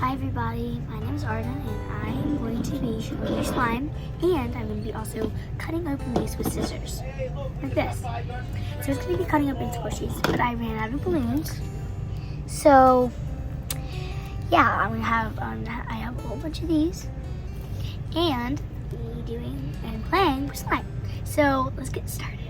Hi everybody, my name is Arden and I am going to be showing you slime, and I'm going to be also cutting open these with scissors, like this. So it's going to be cutting open squishies, but I ran out of balloons. So yeah, I have a whole bunch of these and be doing and playing with slime. So let's get started.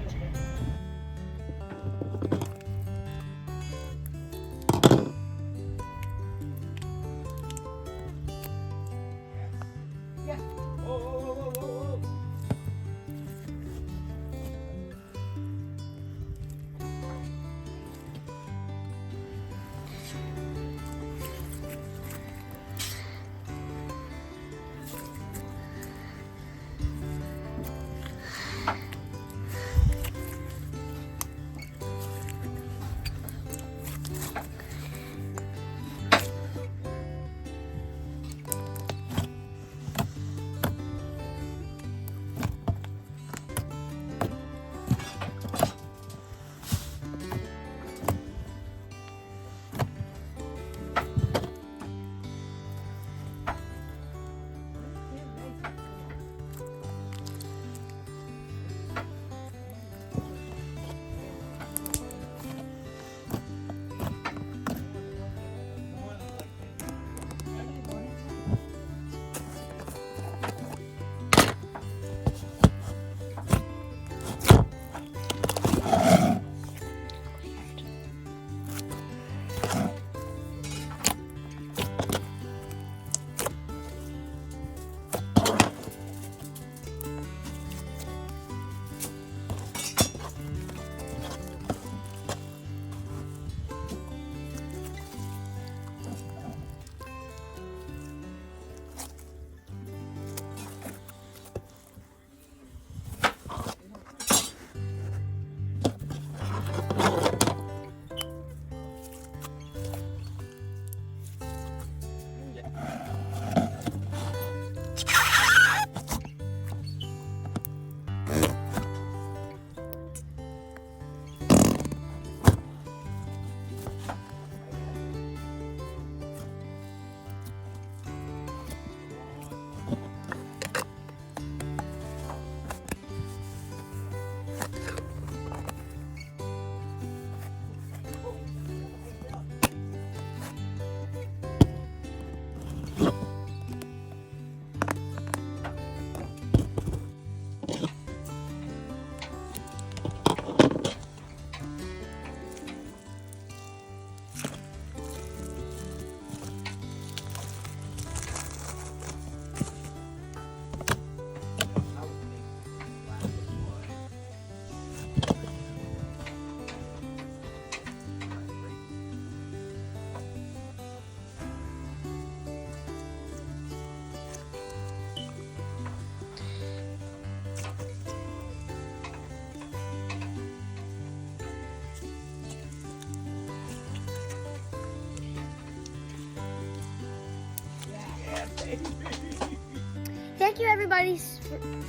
Thank you everybody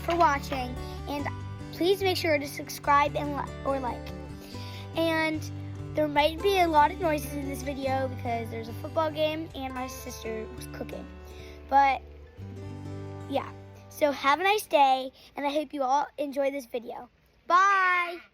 for watching, and please make sure to subscribe and or like. And there might be a lot of noises in this video because there's a football game and my sister was cooking. But yeah, so have a nice day, and I hope you all enjoy this video. Bye!